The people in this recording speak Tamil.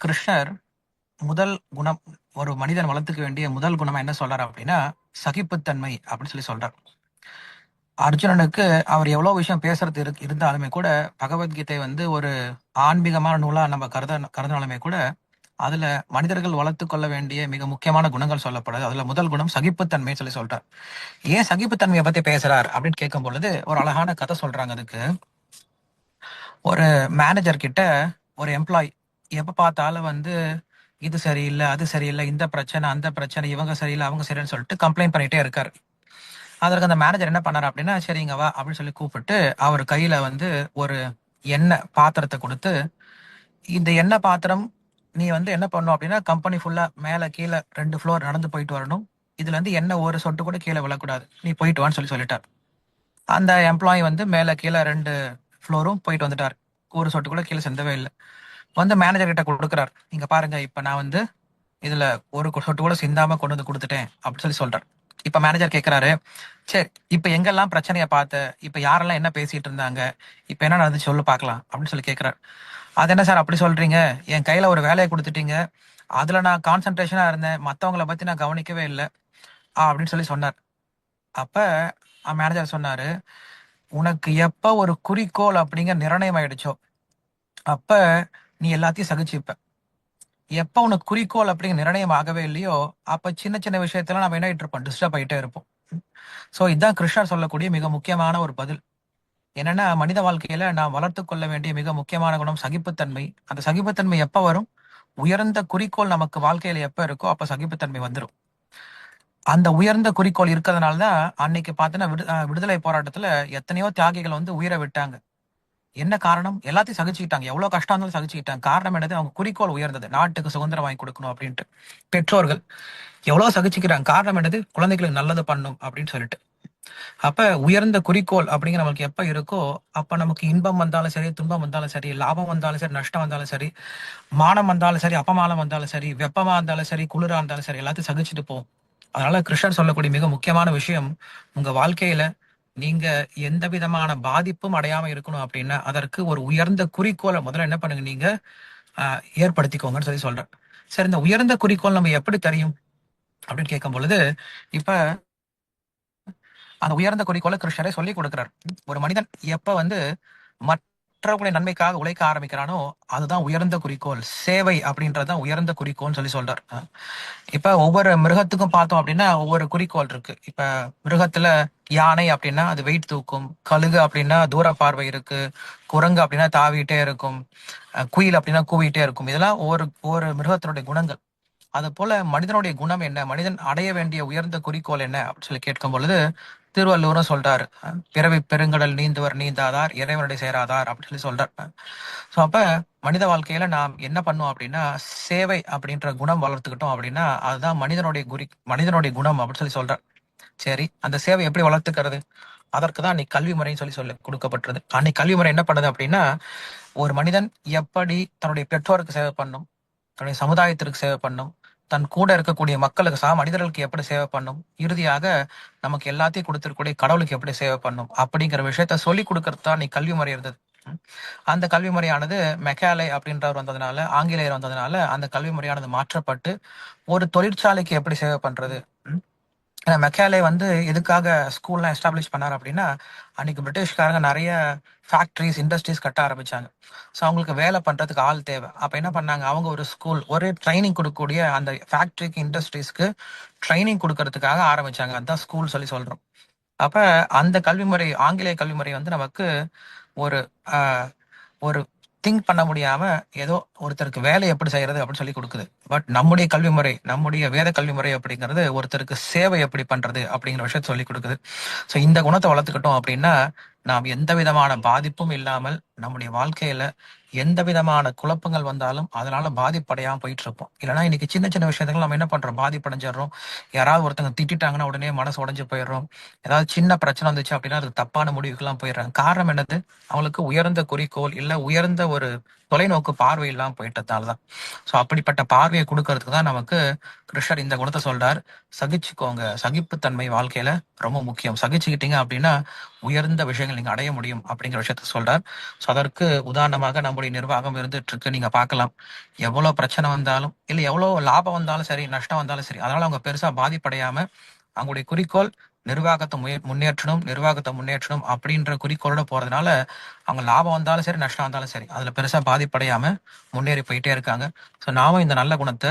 கிருஷ்ணர் முதல் குணம், ஒரு மனிதன் வளர்த்துக்க வேண்டிய முதல் குணம் என்ன சொல்றாரு அப்படின்னா சகிப்புத்தன்மை அப்படின்னு சொல்லி சொல்றார். அர்ஜுனனுக்கு அவர் எவ்வளவு விஷயம் பேசுறது இருந்தாலுமே கூட பகவத்கீதை ஒரு ஆன்மீகமான நூலா நம்ம கருதினாலுமே கூட அதுல மனிதர்கள் வளர்த்து கொள்ள வேண்டிய மிக முக்கியமான குணங்கள் சொல்லப்படுது. அதுல முதல் குணம் சகிப்புத்தன்மை சொல்லி சொல்றார். ஏன் சகிப்புத்தன்மையை பத்தி பேசுறார் அப்படின்னு கேட்கும் பொழுது ஒரு அழகான கதை சொல்றாங்க. அதுக்கு ஒரு மேனேஜர் கிட்ட ஒரு எம்ப்ளாய் எப்ப பார்த்தாலும் இது சரியில்லை, அது சரியில்லை, இந்த பிரச்சனை, அந்த பிரச்சனை, இவங்க சரியில்லை, அவங்க சரியில்லைன்னு சொல்லிட்டு கம்ப்ளைண்ட் பண்ணிட்டே இருக்காரு. அதற்கு அந்த மேனேஜர் என்ன பண்ணாரு அப்படின்னா, சரிங்க வா அப்படின்னு சொல்லி கூப்பிட்டு அவர் கையில ஒரு எண்ணெய் பாத்திரத்தை கொடுத்து, இந்த எண்ணெய் பாத்திரம் நீ என்ன பண்ணும் அப்படின்னா கம்பெனி ஃபுல்லா மேல கீழே 2 ஃப்ளோர் நடந்து போயிட்டு வரணும். இதுல எண்ணெய் ஒரு சொட்டு கூட கீழே விழக்கூடாது, நீ போயிட்டு வான்னு சொல்லிட்டார். அந்த எம்ப்ளாயி மேல கீழே 2 ஃப்ளோரும் போயிட்டு வந்துட்டார். ஒரு சொட்டு கூட கீழே செந்தவே இல்லை. மேனேஜர் கிட்ட கொடுக்குறார். இங்க பாருங்க, இப்ப நான் இதுல ஒரு சொட்டு கூட சிந்தாம கொண்டு கொடுத்துட்டேன் அப்படின்னு சொல்றார். இப்ப மேனேஜர் கேட்கிறாரு, சரி இப்ப எங்கெல்லாம் பிரச்சனைய பார்த்த, இப்ப யாரெல்லாம் என்ன பேசிட்டு இருந்தாங்க, இப்ப என்ன நடந்துச்சு சொல்லு பார்க்கலாம் அப்படின்னு கேட்கிறார். அது என்ன சார் அப்படி சொல்றீங்க, என் கையில ஒரு வேலையை கொடுத்துட்டீங்க, அதுல நான் கான்சென்ட்ரேஷனா இருந்தேன், மத்தவங்கள பத்தி நான் கவனிக்கவே இல்லை அப்படின்னு சொன்னார். அப்ப மேனேஜர் சொன்னாரு, உனக்கு எப்ப ஒரு குறிக்கோள் அப்படிங்கிற நிர்ணயம் ஆயிடுச்சோ அப்ப நீ எல்லாத்தையும் சகிச்சுப்ப. எப்ப உனக்கு குறிக்கோள் அப்படிங்கிற நிர்ணயம் ஆகவே இல்லையோ அப்ப சின்ன சின்ன விஷயத்துல நம்ம என்ன ஆயிட்டு இருப்போம், டிஸ்டர்ப் ஆயிட்டே இருப்போம். சோ இதுதான் கிருஷ்ணர் சொல்லக்கூடிய மிக முக்கியமான ஒரு பதில். என்னன்னா, மனித வாழ்க்கையில நாம் வளர்த்து கொள்ள வேண்டிய மிக முக்கியமான குணம் சகிப்புத்தன்மை. அந்த சகிப்புத்தன்மை எப்ப வரும், உயர்ந்த குறிக்கோள் நமக்கு வாழ்க்கையில எப்ப இருக்கோ அப்ப சகிப்புத்தன்மை வந்துடும். அந்த உயர்ந்த குறிக்கோள் இருக்கிறதுனாலதான் அன்னைக்கு பாத்தீங்கன்னா விடுதலை போராட்டத்துல எத்தனையோ தியாகிகள் உயிரை விட்டாங்க. என்ன காரணம், எல்லாத்தையும் சகிச்சுக்கிட்டாங்க, எவ்வளவு கஷ்டம் இருந்தாலும் சகிச்சுக்கிட்டாங்க. காரணம் என்னது, அவங்க குறிக்கோள் உயர்ந்தது, நாட்டுக்கு சுதந்திரம் வாங்கி கொடுக்கணும் அப்படின்ட்டு. பெற்றோர்கள் எவ்வளவு சகிச்சுக்கிறாங்க, காரணம் என்னது, குழந்தைகளுக்கு நல்லது பண்ணும் அப்படின்னு சொல்லிட்டு. அப்ப உயர்ந்த குறிக்கோள் அப்படிங்கிற நமக்கு எப்ப இருக்கோ அப்ப நமக்கு இன்பம் வந்தாலும் சரி, துன்பம் வந்தாலும் சரி, லாபம் வந்தாலும் சரி, நஷ்டம் வந்தாலும் சரி, மானம் வந்தாலும் சரி, அப்பமானம் வந்தாலும் சரி, வெப்பமா இருந்தாலும் சரி, குளிரா இருந்தாலும் சரி, எல்லாத்தையும் சகிச்சுட்டு போகும். அதனால கிருஷ்ணர் சொல்லக்கூடிய மிக முக்கியமான விஷயம், உங்க வாழ்க்கையில நீங்க எந்த விதமான பாதிப்பும் அடையாம இருக்கணும் அப்படின்னா அதற்கு ஒரு உயர்ந்த குறிக்கோளை முதல்ல என்ன பண்ணுங்க, நீங்க ஏற்படுத்திக்கோங்கன்னு சொல்றேன். சரி, இந்த உயர்ந்த குறிக்கோள் நம்ம எப்படி தெரியும் அப்படின்னு கேட்கும் பொழுது, இப்ப அந்த உயர்ந்த குறிக்கோளை கிருஷ்ணரே சொல்லி கொடுக்கிறார். ஒரு மனிதன் எப்ப மற்றவர்களுடைய நன்மைக்காக உழைக்க ஆரம்பிக்கிறானோ அதுதான் உயர்ந்த குறிக்கோள். சேவை அப்படின்றதுதான் உயர்ந்த குறிக்கோள்னு சொல்றார். இப்ப ஒவ்வொரு மிருகத்துக்கும் பார்த்தோம் அப்படின்னா ஒவ்வொரு குறிக்கோள் இருக்கு. இப்ப மிருகத்துல யானை அப்படின்னா அது வெயிட் தூக்கும், கழுகு அப்படின்னா தூர பார்வை இருக்கு, குரங்கு அப்படின்னா தாவிட்டே இருக்கும், குயில் அப்படின்னா கூவிட்டே இருக்கும். இதெல்லாம் ஒவ்வொரு மிருகத்தினுடைய குணங்கள். அது போல மனிதனுடைய குணம் என்ன, மனிதன் அடைய வேண்டிய உயர்ந்த குறிக்கோள் என்ன அப்படின்னு கேட்கும் பொழுது திருவள்ளுவரும் சொல்றாரு, பிறவி பெருங்கடல் நீந்துவர் நீந்தாதார் இறைவனுடைய சேராதார் அப்படின்னு சொல்றார். ஸோ அப்ப மனித வாழ்க்கையில நாம் என்ன பண்ணுவோம் அப்படின்னா சேவை அப்படின்ற குணம் வளர்த்துக்கிட்டோம் அப்படின்னா அதுதான் மனிதனுடைய குணம் அப்படின்னு சொல்றார். சரி, அந்த சேவை எப்படி வளர்த்துக்கிறது, அதற்கு தான் அன்னைக்கு கல்வி முறைன்னு சொல்லி கொடுக்கப்பட்டது. அன்னைக்கு கல்வி முறை என்ன பண்ணுது அப்படின்னா, ஒரு மனிதன் எப்படி தன்னுடைய பெற்றோருக்கு சேவை பண்ணும், தன்னுடைய சமுதாயத்திற்கு சேவை பண்ணும், தன் கூட இருக்கக்கூடிய மக்களுக்கு மனிதர்களுக்கு எப்படி சேவை பண்ணும், இறுதியாக நமக்கு எல்லாத்தையும் கொடுத்திருக்கக்கூடிய கடவுளுக்கு எப்படி சேவை பண்ணும் அப்படிங்கிற விஷயத்த சொல்லி கொடுக்கறது தான் நீ கல்வி முறை இருந்தது. அந்த கல்வி முறையானது மெக்காலே அப்படின்றவர் வந்ததுனால, ஆங்கிலேயர் வந்ததுனால அந்த கல்வி முறையானது மாற்றப்பட்டு ஒரு தொழிற்சாலைக்கு எப்படி சேவை பண்றது. ஏன்னா மெக்காலே எதுக்காக ஸ்கூல்லாம் எஸ்டாப்ளிஷ் பண்ணாரு அப்படின்னா, அன்னைக்கு பிரிட்டிஷ்காரங்க நிறைய ஃபேக்டரிஸ், இண்டஸ்ட்ரீஸ் கட்ட ஆரம்பிச்சாங்க. ஸோ அவங்களுக்கு வேலை பண்றதுக்கு ஆள் தேவை. அப்ப என்ன பண்ணாங்க, அவங்க ஒரு ஸ்கூல், ஒரு ட்ரைனிங் கொடுக்கக்கூடிய அந்த ஃபேக்டரிக்கு, இண்டஸ்ட்ரீஸ்க்கு ட்ரைனிங் கொடுக்கறதுக்காக ஆரம்பிச்சாங்க. அதுதான் ஸ்கூல் சொல்றோம். அப்ப அந்த கல்வி முறை, ஆங்கிலேய கல்வி முறை நமக்கு ஒரு ஒரு திங்க் பண்ண முடியாம ஏதோ ஒருத்தருக்கு வேலை எப்படி செய்யறது அப்படின்னு சொல்லி கொடுக்குது. பட் நம்முடைய கல்வி முறை, நம்முடைய வேத கல்வி முறை அப்படிங்கிறது ஒருத்தருக்கு சேவை எப்படி பண்றது அப்படிங்கிற விஷயத்த சொல்லி கொடுக்குது. ஸோ இந்த குணத்தை வளர்த்துக்கிட்டோம் அப்படின்னா நாம் எந்த விதமான பாதிப்பும் இல்லாமல் நம்முடைய வாழ்க்கையில எந்த விதமான குழப்பங்கள் வந்தாலும் அதனால பாதிப்படையாம போயிட்டு இருப்போம். இல்லைன்னா இன்னைக்கு சின்ன சின்ன விஷயத்துக்கு நம்ம என்ன பண்றோம், பாதிப்படைஞ்சிடறோம். யாராவது ஒருத்தங்க திட்டாங்கன்னா உடனே மனசு உடைஞ்சு போயிடுறோம். ஏதாவது சின்ன பிரச்சனை வந்துச்சு அப்படின்னா அதுக்கு தப்பான முடிவுக்கெல்லாம் போயிடுறாங்க. காரணம் என்னது, அவங்களுக்கு உயர்ந்த குறிக்கோள் இல்ல உயர்ந்த ஒரு தொலைநோக்கு பார்வை இல்லாம போயிட்டதாலதான். சோ அப்படிப்பட்ட பார்வையை கொடுக்கறதுக்கு தான் நமக்கு கிருஷ்ணர் இந்த குணத்தை சொல்றார். சகிச்சுக்கோங்க, சகிப்புத்தன்மை வாழ்க்கையில ரொம்ப முக்கியம். சகிச்சுக்கிட்டீங்க அப்படின்னா உயர்ந்த விஷயங்கள் நீங்க அடைய முடியும் அப்படிங்கிற விஷயத்த சொல்றார். ஸோ அதற்கு உதாரணமாக நம்முடைய நம்முடைய நிர்வாகம் இருந்துட்டு இருக்கு. நீங்க பார்க்கலாம். எவ்வளவு பிரச்சனை வந்தாலும், இல்ல எவ்வளவு லாபம் வந்தாலும் சரி, நஷ்டம் வந்தாலும் சரி, அதனால அவங்க பெருசா பாதிப்படையாம அவங்களுடைய குறிக்கோள் நிர்வாகத்தை முன்னேற்றணும் அப்படின்ற குறிக்கோளோட போறதுனால அவங்க லாபம் வந்தாலும் சரி, நஷ்டம் வந்தாலும் சரி, அதுல பெருசா பாதிப்படையாம முன்னேறி போயிட்டே இருக்காங்க. ஸோ நாமும் இந்த நல்ல குணத்தை